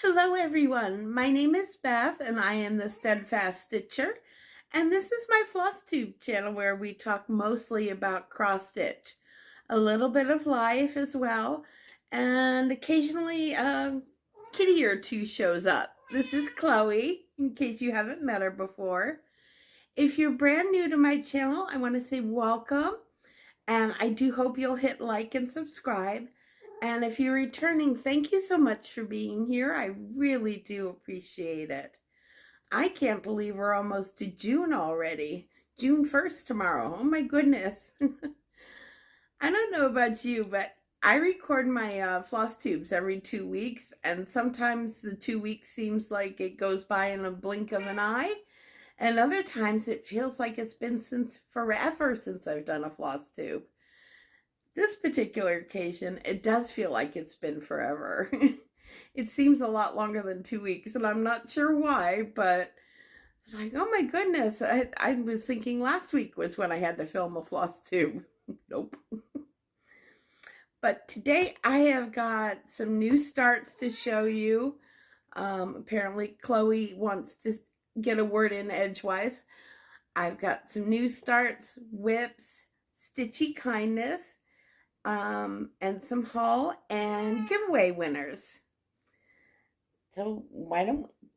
Hello everyone, my name is Beth and I am the Steadfast Stitcher, and this is my Flosstube channel where we talk mostly about cross stitch, a little bit of life as well, and occasionally a kitty or two shows up. This is Chloe, in case you haven't met her before. If you're brand new to my channel, I want to say welcome, and I do hope you'll hit like and subscribe. And if you're returning, thank you so much for being here. I really do appreciate it. I can't believe we're almost to June already. June 1st tomorrow. Oh my goodness. I don't know about you, but I record my floss tubes every 2 weeks, and sometimes the 2 weeks seems like it goes by in a blink of an eye, and other times it feels like it's been forever since I've done a floss tube. This particular occasion, it does feel like it's been forever. It seems a lot longer than 2 weeks, and I'm not sure why, but it's like, oh my goodness, I was thinking last week was when I had to film a floss tube. Nope. But today I have got some new starts to show you. Apparently Chloe wants to get a word in edgewise. I've got some new starts, whips, stitchy kindness, and some haul and giveaway winners. So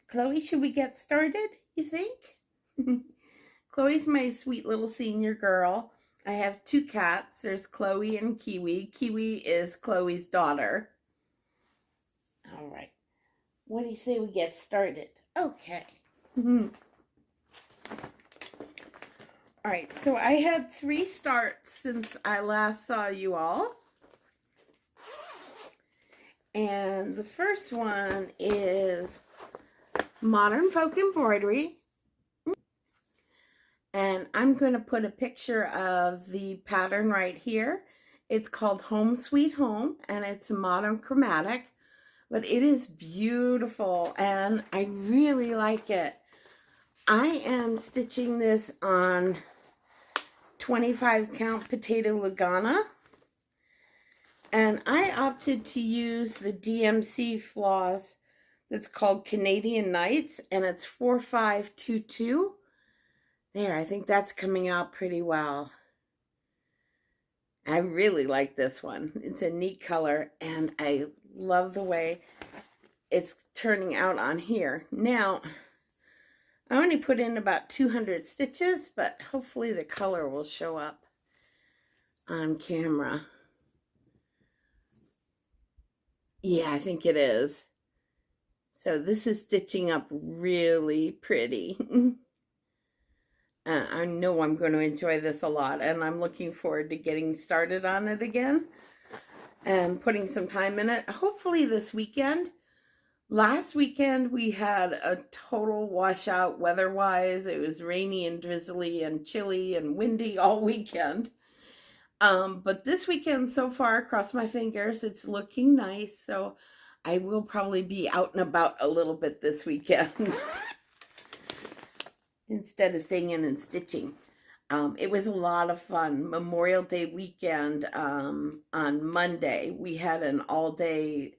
Chloe, should we get started, you think? Chloe's my sweet little senior girl. I have two cats. There's Chloe and Kiwi. Kiwi is Chloe's daughter. All right. What do you say we get started? Okay. All right, so I had 3 starts since I last saw you all. And the first one is Modern Folk Embroidery. And I'm going to put a picture of the pattern right here. It's called Home Sweet Home, and it's a modern chromatic, but it is beautiful, and I really like it. I am stitching this on 25 count potato Lugana, and I opted to use the DMC floss that's called Canadian Nights, and it's 4522. There, I think that's coming out pretty well. I really like this one. It's a neat color, and I love the way it's turning out on here. Now, I only put in about 200 stitches, but hopefully the color will show up on camera. Yeah, I think it is. So this is stitching up really pretty. I know I'm going to enjoy this a lot, and I'm looking forward to getting started on it again and putting some time in it. Hopefully this weekend. Last weekend we had a total washout weather-wise. It was rainy and drizzly and chilly and windy all weekend. But this weekend so far, cross my fingers, it's looking nice. So I will probably be out and about a little bit this weekend instead of staying in and stitching. It was a lot of fun. Memorial Day weekend on Monday, we had an all-day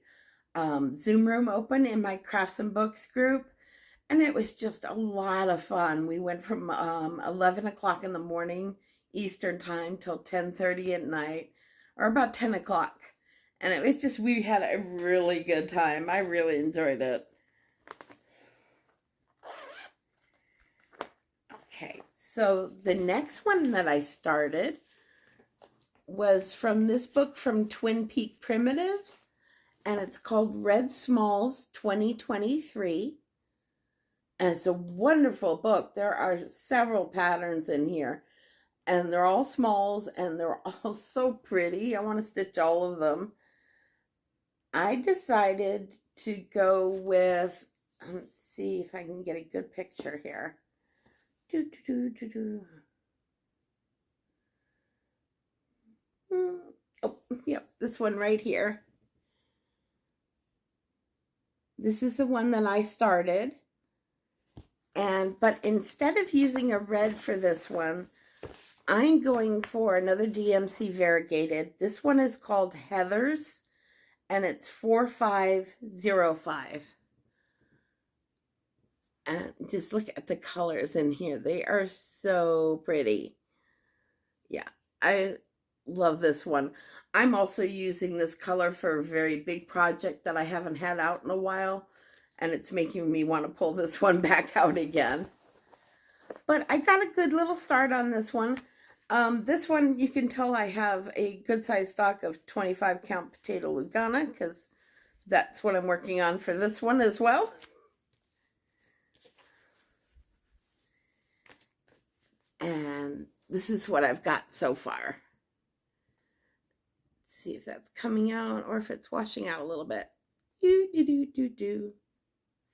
Zoom room open in my Crafts and Books group, and it was just a lot of fun. We went from 11 o'clock in the morning Eastern time till 10:30 at night, or about 10 o'clock, and it was just, we had a really good time. I really enjoyed it. Okay, so the next one that I started was from this book from Twin Peak Primitives, and it's called Red Smalls 2023. And it's a wonderful book. There are several patterns in here, and they're all smalls, and they're all so pretty. I want to stitch all of them. I decided to go with, let's see if I can get a good picture here. Oh, yep, this one right here. This is the one that I started, but instead of using a red for this one, I'm going for another DMC variegated. This one is called Heather's, and it's 4505. And just look at the colors in here. They are so pretty. Yeah, I love this one. I'm also using this color for a very big project that I haven't had out in a while, and it's making me want to pull this one back out again. But I got a good little start on this one. This one, you can tell I have a good size stock of 25 count potato Lugana, because that's what I'm working on for this one as well. And this is what I've got so far. Let's see if that's coming out or if it's washing out a little bit.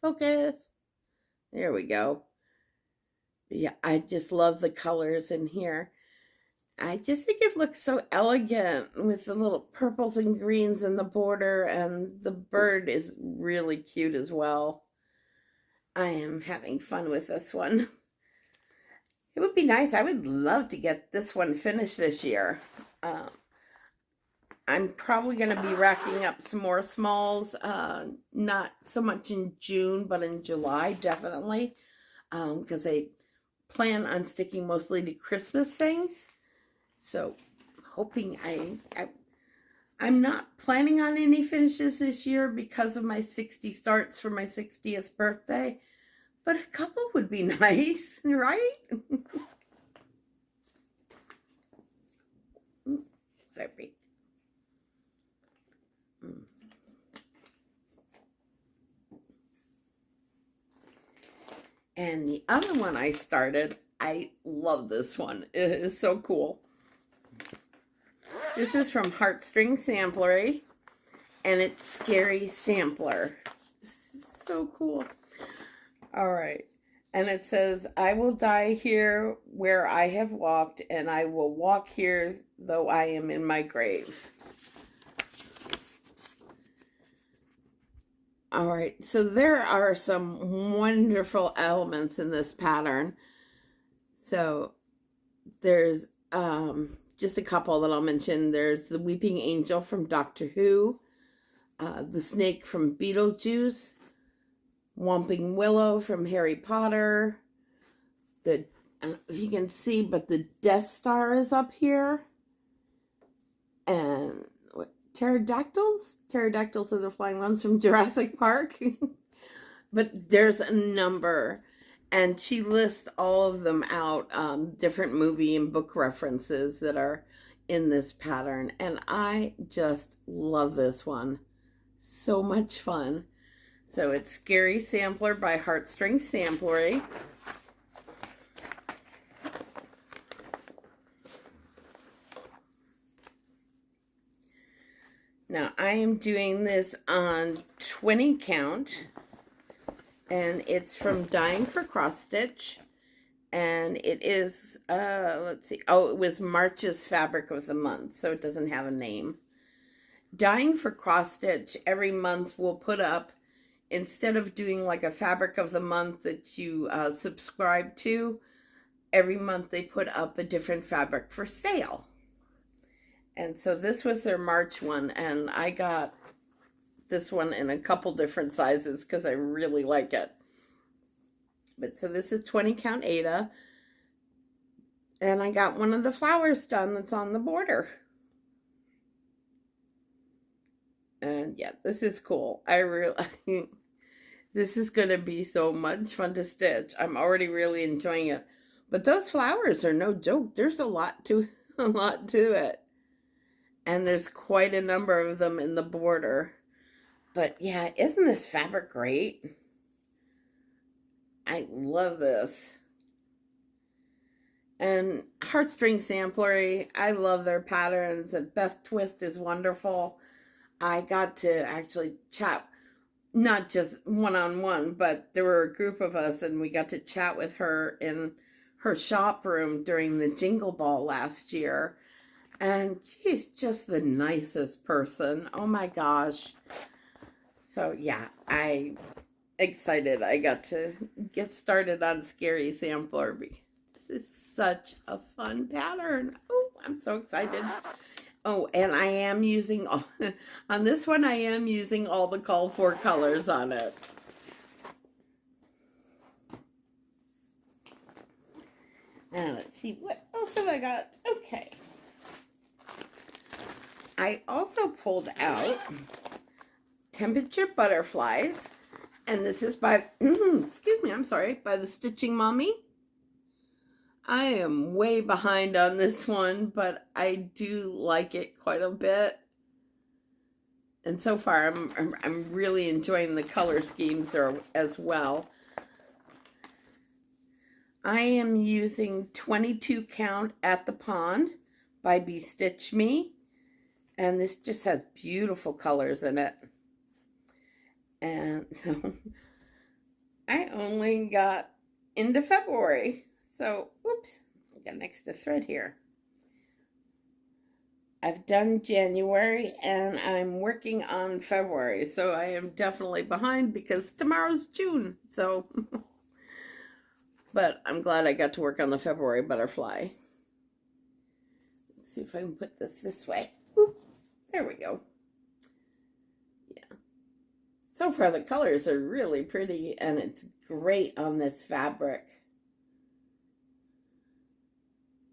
Focus. There we go. Yeah, I just love the colors in here. I just think it looks so elegant with the little purples and greens in the border, and the bird is really cute as well. I am having fun with this one. It would be nice. I would love to get this one finished this year. I'm probably going to be racking up some more smalls, not so much in June, but in July, definitely, because I plan on sticking mostly to Christmas things. So, hoping I'm not planning on any finishes this year because of my 60 starts for my 60th birthday. But a couple would be nice, right? Whatever. And the other one I started, I love this one. It is so cool. This is from Heartstring Samplery, and it's Scary Sampler. This is so cool. All right. And it says, I will die here where I have walked, and I will walk here though I am in my grave. All right. So there are some wonderful elements in this pattern. So there's just a couple that I'll mention. There's the Weeping Angel from Doctor Who, the snake from Beetlejuice, Whomping Willow from Harry Potter. If you can see, but the Death Star is up here. And what, pterodactyls? Pterodactyls are the flying ones from Jurassic Park. But there's a number. And she lists all of them out, different movie and book references that are in this pattern. And I just love this one. So much fun. So it's Scary Sampler by Heartstring Samplery. Now I am doing this on 20 count. And it's from Dying for Cross Stitch. And it is, let's see. Oh, it was March's Fabric of the Month. So it doesn't have a name. Dying for Cross Stitch, every month we'll put up, instead of doing like a fabric of the month that you subscribe to, every month they put up a different fabric for sale. And so this was their March one, and I got this one in a couple different sizes because I really like it. But so this is 20 count Ada, and I got one of the flowers done that's on the border. And yeah, this is cool. This is going to be so much fun to stitch. I'm already really enjoying it. But those flowers are no joke. There's a lot to it. And there's quite a number of them in the border. But yeah, isn't this fabric great? I love this. And Heartstring Samplery, I love their patterns. And Beth Twist is wonderful. I got to actually chat, not just one-on-one, but there were a group of us, and we got to chat with her in her shop room during the Jingle Ball last year. And she's just the nicest person. Oh my gosh. So yeah, I'm excited I got to get started on Scary Sampler. This is such a fun pattern. Oh, I'm so excited. Oh, and I am using, on this one, I am using all the called for colors on it. Now let's see, what else have I got? Okay. I also pulled out temperature butterflies, and this is by, excuse me, I'm sorry, by the Stitching Mommy. I am way behind on this one, but I do like it quite a bit. And so far, I'm really enjoying the color schemes as well. I am using 22 count at the pond by Be Stitch Me, and this just has beautiful colors in it. And so I only got into February, so oops, I got an extra thread here. I've done January and I'm working on February, so I am definitely behind because tomorrow's June, so but I'm glad I got to work on the February butterfly. Let's see if I can put this way. Oop, there we go. Yeah. So far the colors are really pretty and it's great on this fabric.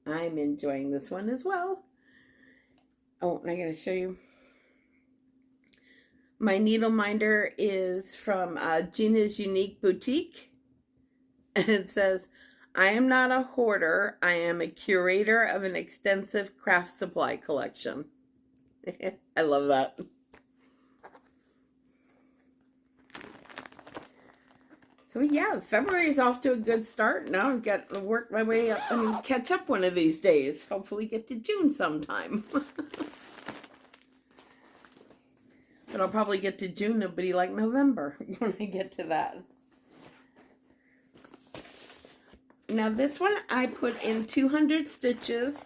I'm enjoying this one as well. Oh, and I gotta show you. My needle minder is from Gina's Unique Boutique. And it says, I am not a hoarder. I am a curator of an extensive craft supply collection. I love that. So yeah, February is off to a good start. Now I've got to work my way up and catch up one of these days. Hopefully get to June sometime. But I'll probably get to June, it'll be like November when I get to that. Now this one I put in 200 stitches,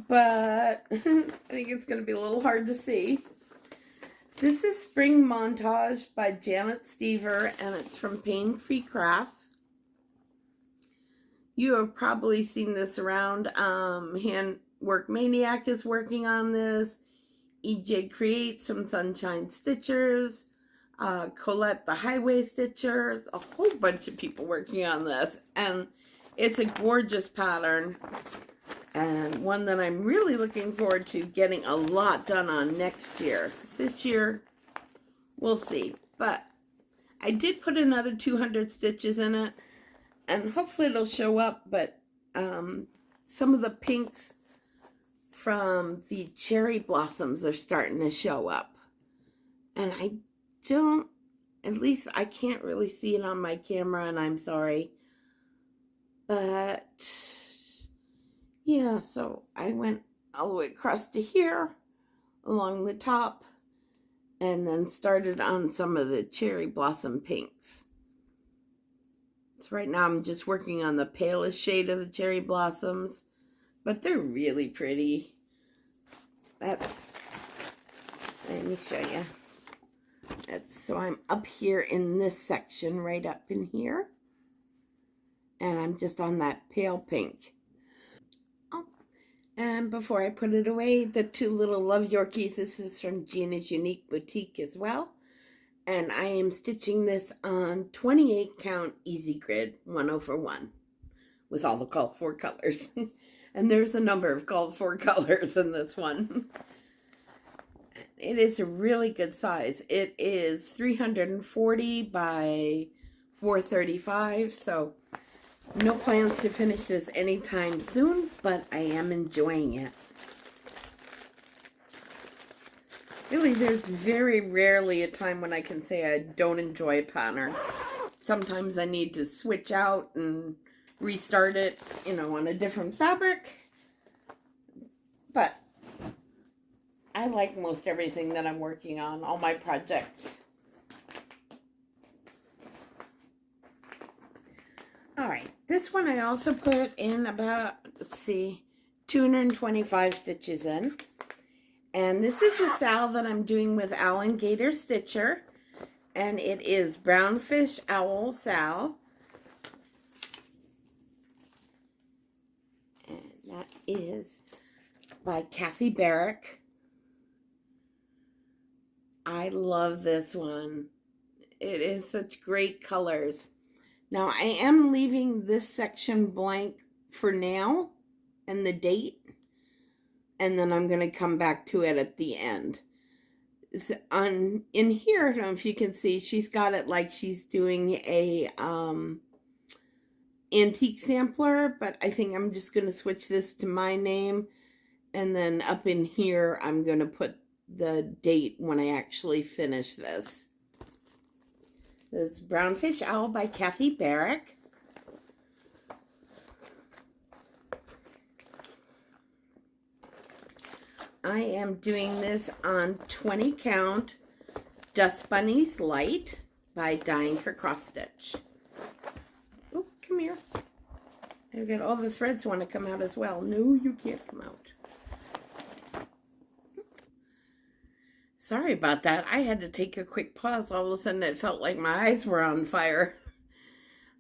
but I think it's going to be a little hard to see. This is Spring Montage by Janet Stever, and it's from Paine Free Crafts. You have probably seen this around. Handwork Maniac is working on this. EJ Creates from Sunshine Stitchers. Colette the Highway Stitcher. A whole bunch of people working on this. And it's a gorgeous pattern. And one that I'm really looking forward to getting a lot done on next year. This year, we'll see. But I did put another 200 stitches in it. And hopefully it'll show up. But some of the pinks from the cherry blossoms are starting to show up. And I don't, at least I can't really see it on my camera, and I'm sorry. But yeah, so I went all the way across to here along the top and then started on some of the cherry blossom pinks. So right now I'm just working on the palest shade of the cherry blossoms, but they're really pretty. Let me show you. So I'm up here in this section, right up in here. And I'm just on that pale pink. Oh, and before I put it away, the two little Love Yorkies, this is from Gina's Unique Boutique as well. And I am stitching this on 28 count Easy Grid 10/1 with all the called for colors. And there's a number of called for colors in this one. It is a really good size. It is 340 by 435, so no plans to finish this anytime soon, but I am enjoying it. Really, there's very rarely a time when I can say I don't enjoy a pattern. Sometimes I need to switch out and restart it, you know, on a different fabric. But I like most everything that I'm working on, all my projects. Alright, this one I also put in about, let's see, 225 stitches in. And this is the Sal that I'm doing with Alan Gator Stitcher. And it is Brownfish Owl Sal. And that is by Kathy Barrick. I love this one. It is such great colors. Now I am leaving this section blank for now and the date, and then I'm going to come back to it at the end. In here, I don't know if you can see, she's got it like she's doing a antique sampler, but I think I'm just going to switch this to my name, and then up in here I'm going to put the date when I actually finish this. This is Brownfish Owl by Kathy Barrick. I am doing this on 20 count Dust Bunnies Light by Dying for Cross Stitch. Oh, come here. I've got all the threads want to come out as well. No, you can't come out. Sorry about that. I had to take a quick pause. All of a sudden it felt like my eyes were on fire.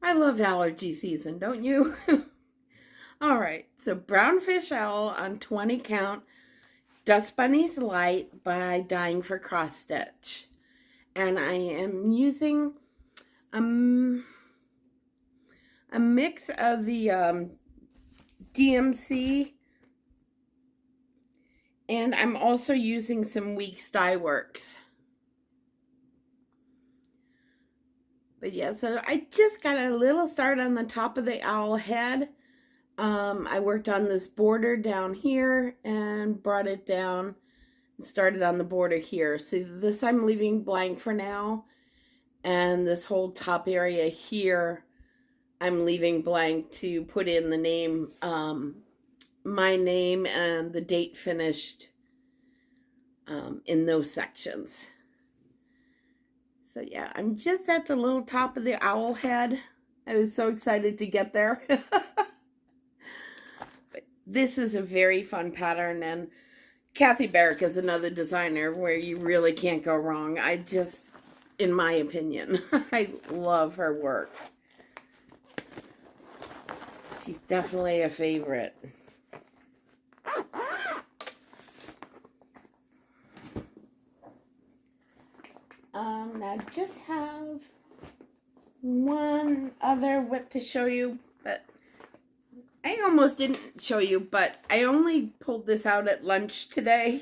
I love allergy season, don't you? All right, so Brownfish Owl on 20 count Dust Bunnies Light by Dying for Cross Stitch. And I am using a mix of the DMC, and I'm also using some Weeks Dye Works. But yeah, so I just got a little start on the top of the owl head. I worked on this border down here and brought it down and started on the border here. So this I'm leaving blank for now. And this whole top area here, I'm leaving blank to put in the name, my name and the date finished in those sections. So yeah, I'm just at the little top of the owl head. I was so excited to get there. But this is a very fun pattern, and Kathy Barrick is another designer where you really can't go wrong. In my opinion, I love her work. She's definitely a favorite. Now I just have one other whip to show you, but I almost didn't show you, but I only pulled this out at lunch today.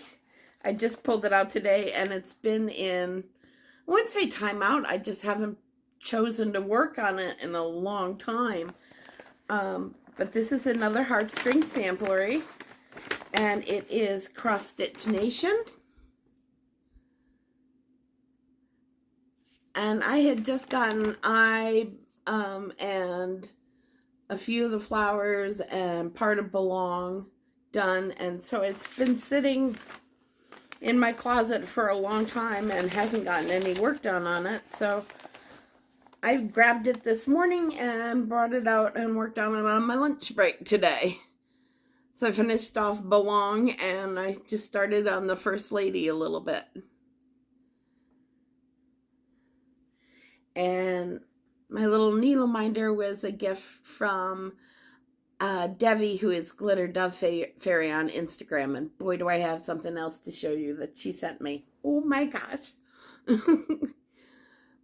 I just pulled it out today, and it's been in, I wouldn't say timeout, I just haven't chosen to work on it in a long time. But this is another Heartstring Samplery, and it is Cross Stitch Nation. And I had just gotten and a few of the flowers and part of Belong done, and so it's been sitting in my closet for a long time and hasn't gotten any work done on it. So I grabbed it this morning and brought it out and worked on it on my lunch break today. So I finished off Belong, and I just started on the First Lady a little bit. And my little needle minder was a gift from Debbie, who is Glitter Dove Fairy on Instagram. And boy, do I have something else to show you that she sent me. Oh my gosh.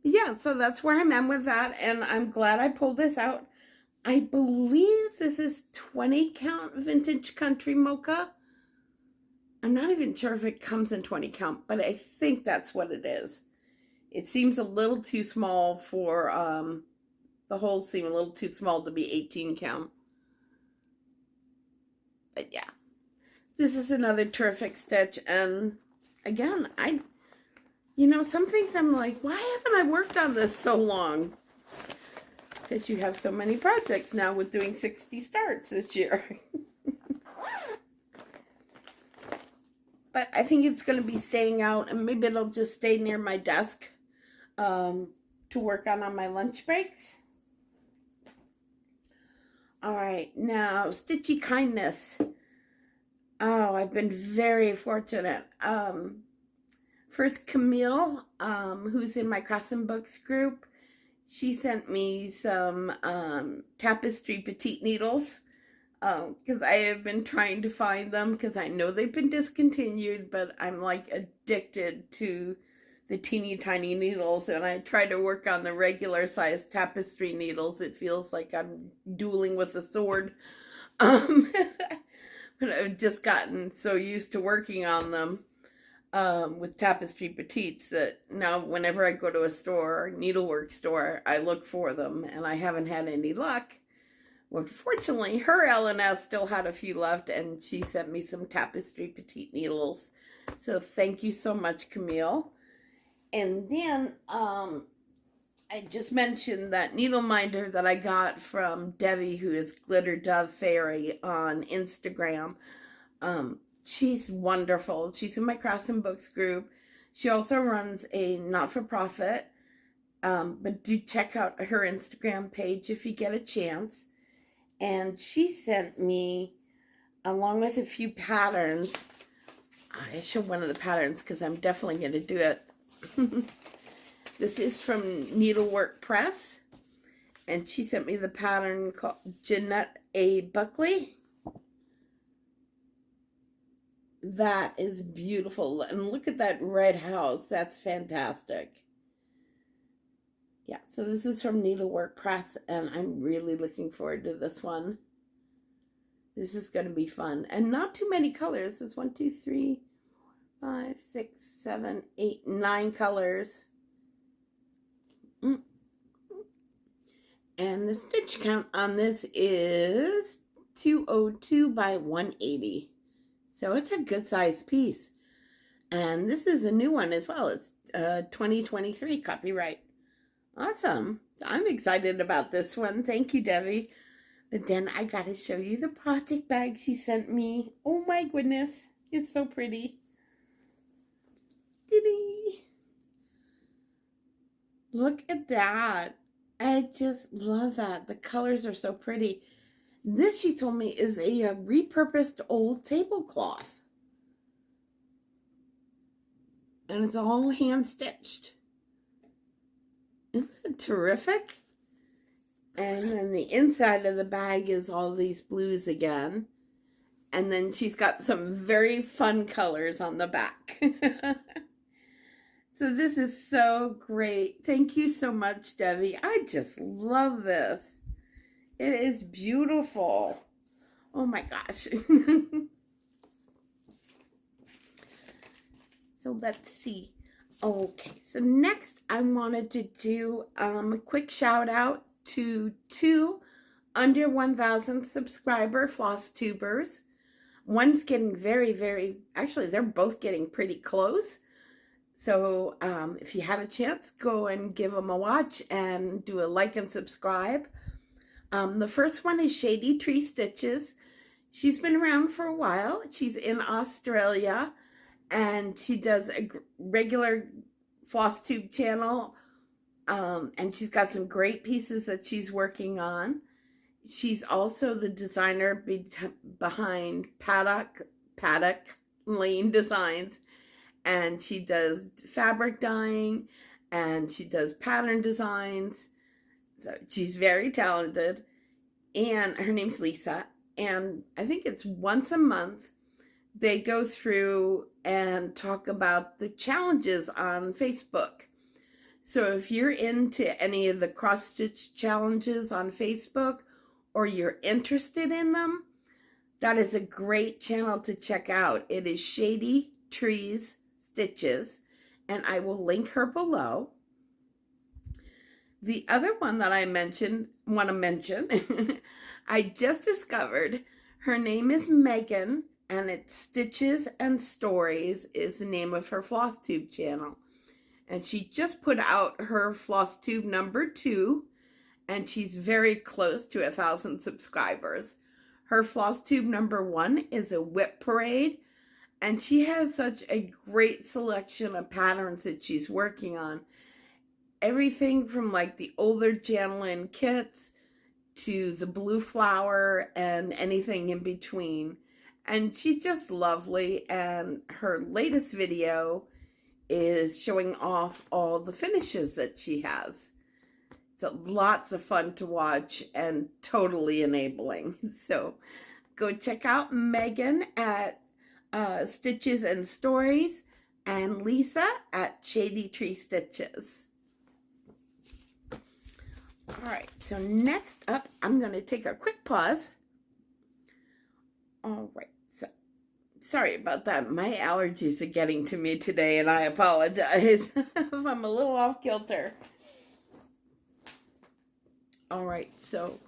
Yeah, so that's where I'm at with that. And I'm glad I pulled this out. I believe this is 20 count Vintage Country Mocha. I'm not even sure if it comes in 20 count, but I think that's what it is. It seems a little too small for, the holes seem a little too small to be 18 count. But yeah, this is another terrific stitch. And again, some things I'm like, why haven't I worked on this so long? Because you have so many projects now with doing 60 starts this year. But I think it's going to be staying out, and maybe it'll just stay near my desk to work on my lunch breaks. All right, now Stitchy Kindness. Oh, I've been very fortunate. First, Camille, who's in my Crossing Books group, she sent me some tapestry petite needles because I have been trying to find them because I know they've been discontinued, but I'm like addicted to the teeny tiny needles, and I try to work on the regular size tapestry needles. It feels like I'm dueling with a sword. Um, but I've just gotten so used to working on them with Tapestry Petites that now whenever I go to a store, needlework store, I look for them, and I haven't had any luck. Well, fortunately, her L&S still had a few left, and she sent me some Tapestry Petite needles. So thank you so much, Camille. And then I just mentioned that needle minder that I got from Debbie, who is Glitter Dove Fairy on Instagram. She's wonderful. She's in my Crafts and Books group. She also runs a not-for-profit, but do check out her Instagram page if you get a chance. And she sent me, along with a few patterns, I showed one of the patterns because I'm definitely going to do it. This is from Needlework Press, and she sent me the pattern called Jeanette A. Buckley. That is beautiful, and look at that red house. That's fantastic. Yeah, so this is from Needlework Press, and I'm really looking forward to this one. This is going to be fun, and not too many colors. It's 1, 2, 3, 5, 6, 7, 8, 9 colors. And the stitch count on this is 202 by 180. So it's a good size piece. And this is a new one as well. It's 2023 copyright. Awesome. So I'm excited about this one. Thank you, Debbie. But then I got to show you the project bag she sent me. Oh my goodness. It's so pretty. Diddy. Look at that. I just love that. The colors are so pretty. This, she told me, is a repurposed old tablecloth. And it's all hand stitched. Isn't that terrific? And then the inside of the bag is all these blues again. And then she's got some very fun colors on the back. So this is so great. Thank you so much, Debbie. I just love this. It is beautiful. Oh my gosh. So let's see. Okay, so next I wanted to do a quick shout out to 2 under 1,000 subscriber Flosstubers. One's getting actually they're both getting pretty close. So if you have a chance, go and give them a watch and do a like and subscribe. The first one is Shady Tree Stitches. She's been around for a while. She's in Australia, and she does a regular Flosstube channel, and she's got some great pieces that she's working on. She's also the designer behind Paddock Lane Designs, and she does fabric dyeing, and she does pattern designs. So she's very talented, and her name's Lisa, and I think it's once a month they go through and talk about the challenges on Facebook. So if you're into any of the cross-stitch challenges on Facebook, or you're interested in them, that is a great channel to check out. It is Shady Trees Stitches, and I will link her below. The other one that I want to mention, I just discovered. Her name is Megan, and it's Stitches and Stories is the name of her Flosstube channel. And she just put out her Flosstube number 2, and she's very close to 1,000 subscribers. Her Flosstube number 1 is a whip parade, and she has such a great selection of patterns that she's working on. Everything from like the older Janelin kits to the blue flower and anything in between. And she's just lovely, and her latest video is showing off all the finishes that she has. So lots of fun to watch and totally enabling. So go check out Megan at Stitches and Stories, and Lisa at Shady Tree Stitches. All right, so next up, I'm going to take a quick pause All right, so sorry about that. My allergies are getting to me today, and I apologize if I'm a little off kilter. All right, so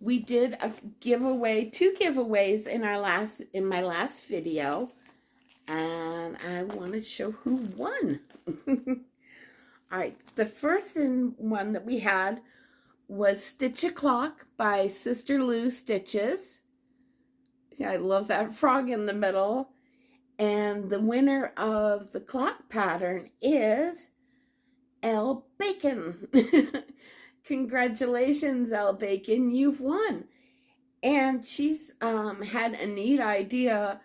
we did a giveaway, 2 giveaways in my last video, and I want to show who won. All right, the first one that we had was Stitch a Clock by Sister Lou Stitches. Yeah, I love that frog in the middle. And the winner of the clock pattern is L. Bacon. Congratulations, L. Bacon, you've won. And she's had a neat idea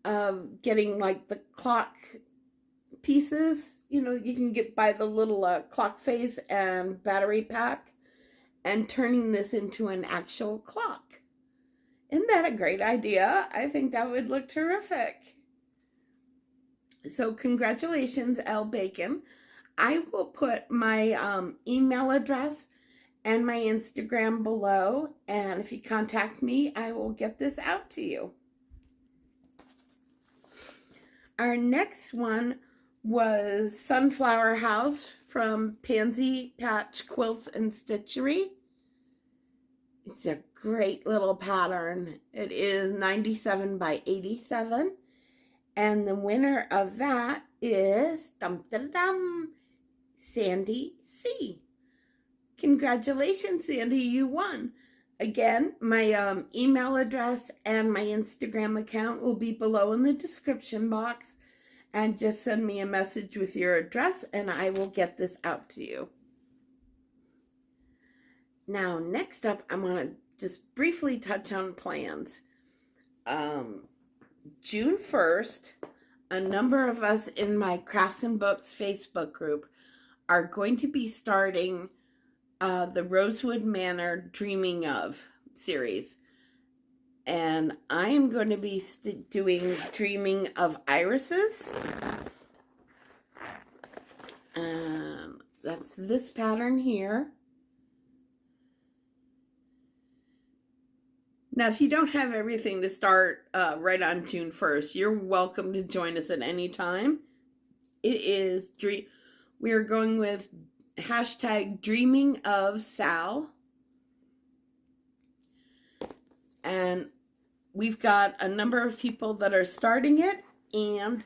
of getting like the clock pieces. You know, you can get by the little clock face and battery pack, and turning this into an actual clock. Isn't that a great idea? I think that would look terrific. So congratulations, L. Bacon. I will put my email address and my Instagram below, and if you contact me, I will get this out to you. Our next one was Sunflower House from Pansy Patch Quilts and Stitchery. It's a great little pattern. It is 97 by 87. And the winner of that is Sandy C. Congratulations, Sandy, you won. Again, my email address and my Instagram account will be below in the description box. And just send me a message with your address and I will get this out to you. Now, next up, I'm going to just briefly touch on plans. June 1st, a number of us in my Crafts and Books Facebook group are going to be starting the Rosewood Manor Dreaming Of series. And I am going to be doing Dreaming of Irises. That's this pattern here. Now, if you don't have everything to start right on June 1st, you're welcome to join us at any time. It is we are going with hashtag Dreaming of Sal. And we've got a number of people that are starting it, and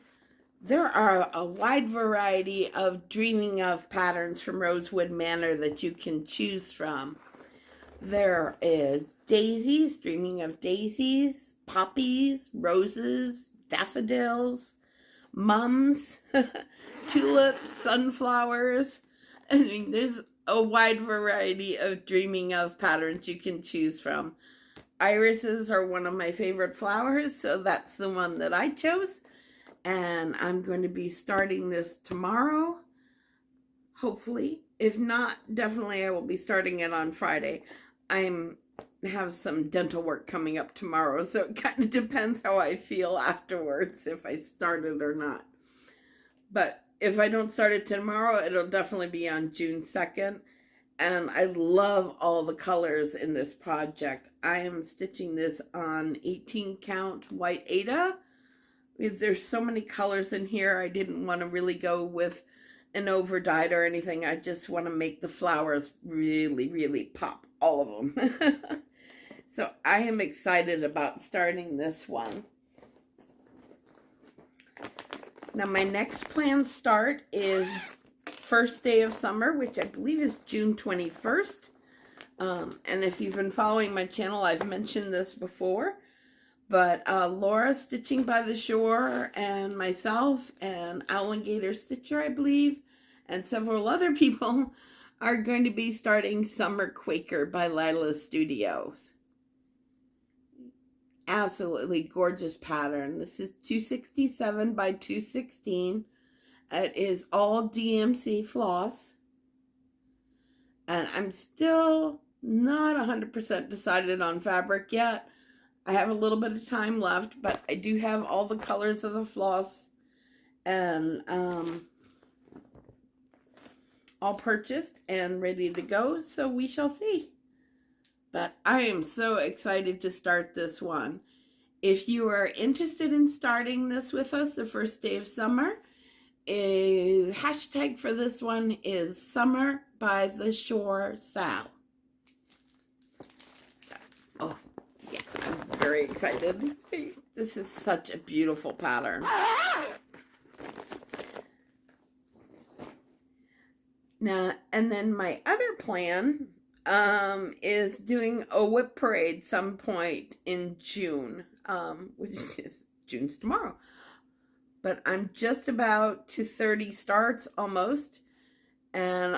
there are a wide variety of Dreaming Of patterns from Rosewood Manor that you can choose from. There is daisies, Dreaming of Daisies, poppies, roses, daffodils, mums, tulips, sunflowers. I mean, there's a wide variety of Dreaming Of patterns you can choose from. Irises are one of my favorite flowers, so that's the one that I chose. And I'm going to be starting this tomorrow, hopefully. If not, definitely I will be starting it on Friday. I have some dental work coming up tomorrow, so it kind of depends how I feel afterwards, if I start it or not. But if I don't start it tomorrow, it'll definitely be on June 2nd. And I love all the colors in this project. I am stitching this on 18 count white Aida. Because there's so many colors in here, I didn't want to really go with an overdyed or anything. I just want to make the flowers really, really pop, all of them. So I am excited about starting this one. Now my next planned start is first day of summer, which I believe is June 21st. And if you've been following my channel, I've mentioned this before. But Laura Stitching by the Shore and myself and Alligator Stitcher, I believe, and several other people are going to be starting Summer Quaker by Lila Studios. Absolutely gorgeous pattern. This is 267 by 216. It is all DMC floss. And I'm still not 100% decided on fabric yet. I have a little bit of time left, but I do have all the colors of the floss and all purchased and ready to go, so we shall see. But I am so excited to start this one. If you are interested in starting this with us the first day of summer, hashtag for this one is Summer by the Shore Sal. Oh, yeah, I'm very excited. This is such a beautiful pattern. Now, and then my other plan is doing a whip parade some point in June, which is June's tomorrow. But I'm just about to 30 starts almost. And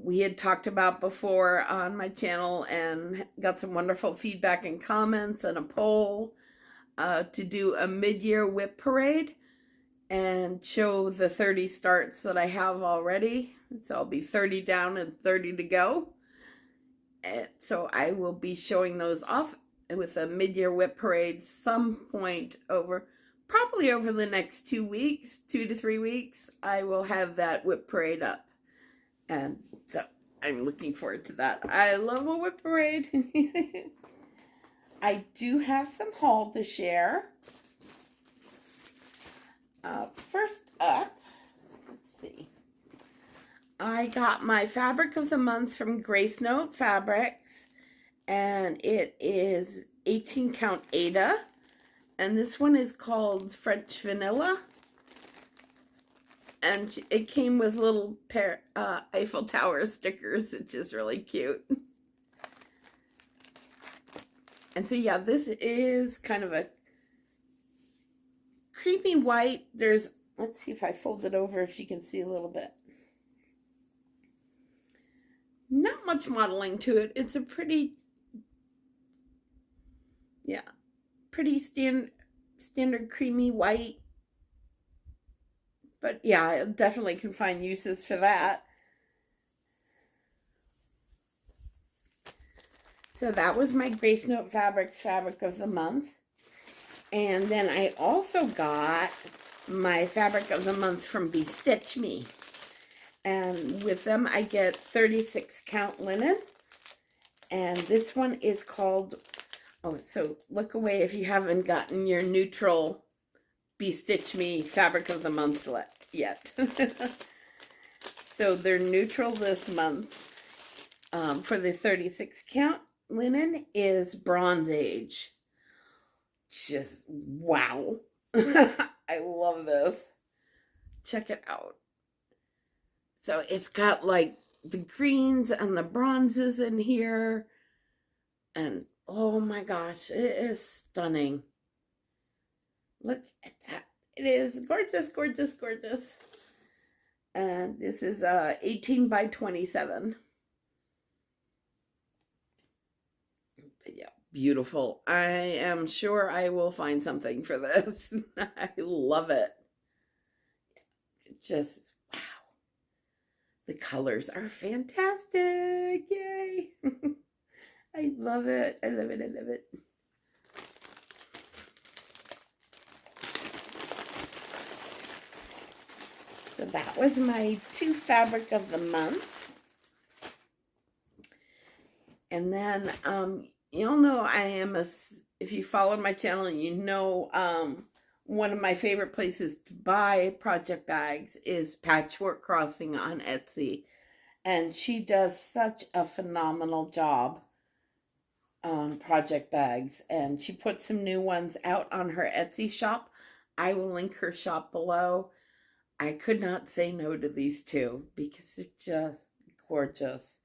we had talked about before on my channel and got some wonderful feedback and comments and a poll to do a mid-year whip parade and show the 30 starts that I have already. So I'll be 30 down and 30 to go. And so I will be showing those off with a mid-year whip parade some point probably over the next 2 weeks, 2 to 3 weeks. I will have that whip parade up. And so I'm looking forward to that. I love a whip parade. I do have some haul to share. First up, let's see. I got my fabric of the month from Grace Note Fabrics, and it is 18 count Aida, and this one is called French Vanilla, and it came with little Eiffel Tower stickers, which is really cute. And so yeah, this is kind of a creamy white. Let's see if I fold it over if you can see a little bit. Not much modeling to it. It's a pretty standard creamy white. But yeah, I definitely can find uses for that. So that was my Grace Note Fabrics fabric of the month. And then I also got my fabric of the month from Bestitch Me. And with them I get 36 count linen. And this one is called, so look away if you haven't gotten your neutral Bestitch Me fabric of the month yet. So they're neutral this month. For the 36 count linen is Bronze Age. Just wow. I love this. Check it out. So it's got like the greens and the bronzes in here. And oh my gosh, it is stunning. Look at that. It is gorgeous, gorgeous, gorgeous. And this is 18 by 27. But yeah, beautiful. I am sure I will find something for this. I love it. Just wow. The colors are fantastic. Yay. I love it. I love it. I love it. So that was my 2 fabric of the month. And then, you'll know I am if you followed my channel, you know, one of my favorite places to buy project bags is Patchwork Crossing on Etsy. And she does such a phenomenal job on project bags. And she put some new ones out on her Etsy shop. I will link her shop below. I could not say no to these two because they're just gorgeous.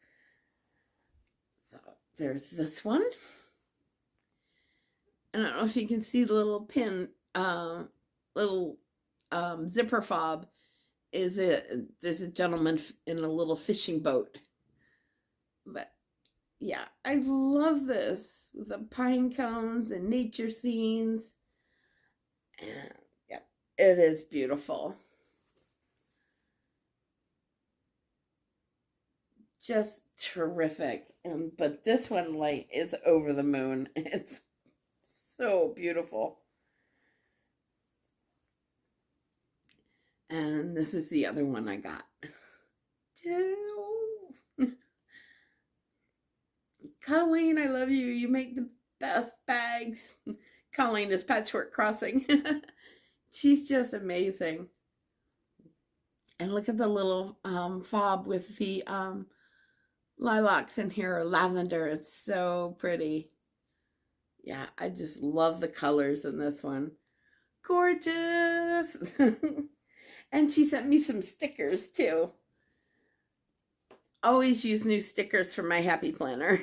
So there's this one. I don't know if you can see the little pin, zipper fob. There's a gentleman in a little fishing boat. But yeah, I love this with the pine cones and nature scenes. And yeah, it is beautiful. Just terrific. But this one like is over the moon. It's so beautiful. And this is the other one I got. Colleen, I love you. You make the best bags. calling this patchwork crossing. She's just amazing. And look at the little fob with the lilacs in here, or lavender. It's so pretty. Yeah, I just love the colors in this one. Gorgeous. And she sent me some stickers too. Always use new stickers for my happy planner.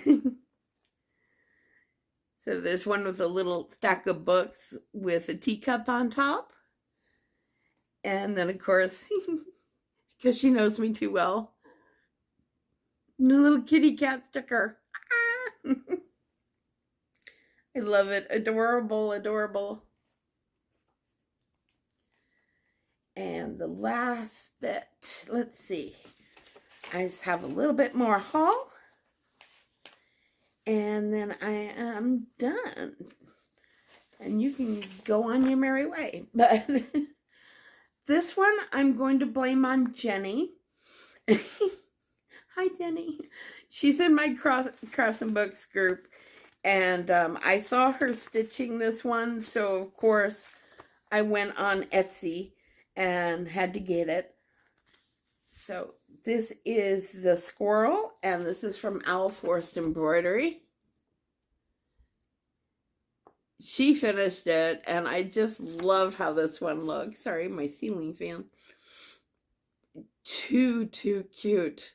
So there's one with a little stack of books with a teacup on top. And then, of course, because she knows me too well, the little kitty cat sticker. Ah! I love it. Adorable, adorable. And the last bit, let's see. I just have a little bit more haul. And then I am done. And you can go on your merry way. But this one I'm going to blame on Jenny. Hi, Jenny. She's in my Crafts and Books group. And I saw her stitching this one. So, of course, I went on Etsy and had to get it. So this is the squirrel, and this is from Owl Forest Embroidery. She finished it, and I just loved how this one looks. Sorry, my ceiling fan. Too cute.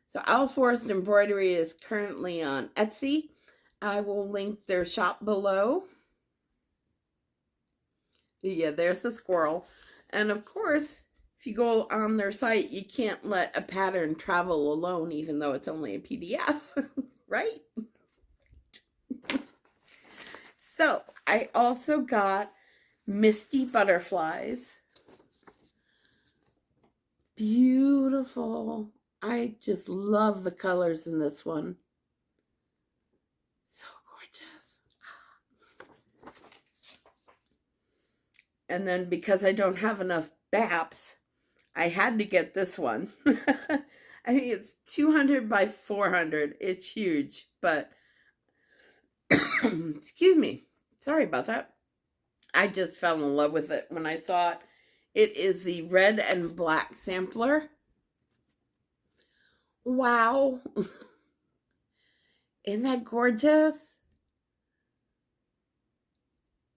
So Owl Forest Embroidery is currently on Etsy. I will link their shop below. Yeah, there's the squirrel. And of course, if you go on their site, you can't let a pattern travel alone, even though it's only a PDF, right? So, I also got Misty Butterflies. Beautiful. I just love the colors in this one. So gorgeous. And then because I don't have enough BAPs, I had to get this one. I think it's 200 by 400. It's huge, but excuse me. Sorry about that. I just fell in love with it when I saw it. It is the red and black sampler. Wow. Isn't that gorgeous?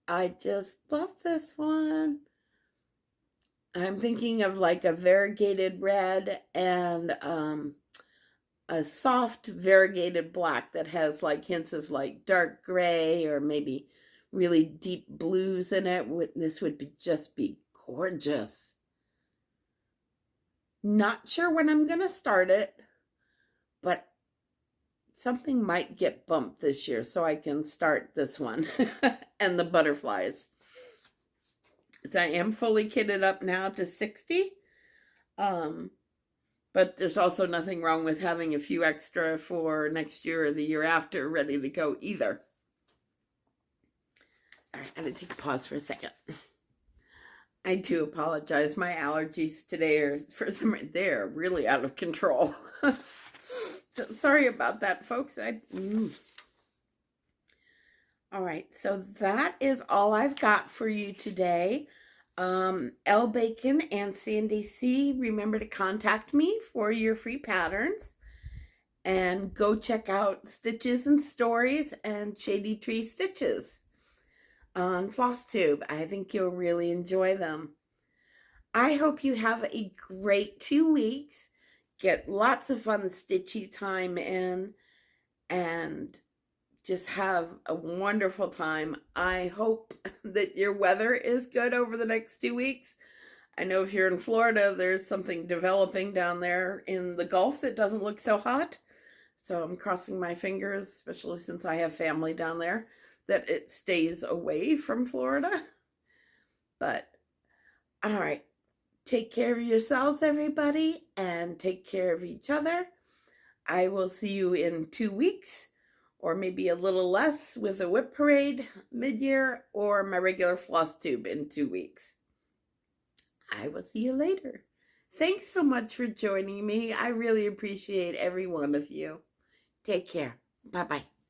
I just love this one. I'm thinking of like a variegated red and a soft variegated black that has like hints of like dark gray or maybe really deep blues in it. This would just be gorgeous. Not sure when I'm going to start it, but something might get bumped this year so I can start this one and the butterflies. So I am fully kitted up now to 60. But there's also nothing wrong with having a few extra for next year or the year after ready to go either. All right, I'm going to take a pause for a second. I do apologize. My allergies today are, for some reason, they're really out of control. So sorry about that, folks. All right, so that is all I've got for you today. L. Bacon and Sandy C., remember to contact me for your free patterns. And go check out Stitches and Stories and Shady Tree Stitches on Flosstube. I think you'll really enjoy them. I hope you have a great 2 weeks. Get lots of fun stitchy time in and just have a wonderful time. I hope that your weather is good over the next 2 weeks. I know if you're in Florida, there's something developing down there in the Gulf that doesn't look so hot. So I'm crossing my fingers, especially since I have family down there, that it stays away from Florida. But, all right. Take care of yourselves, everybody, and take care of each other. I will see you in 2 weeks, or maybe a little less with a whip parade mid-year, or my regular Flosstube in 2 weeks. I will see you later. Thanks so much for joining me. I really appreciate every one of you. Take care. Bye-bye.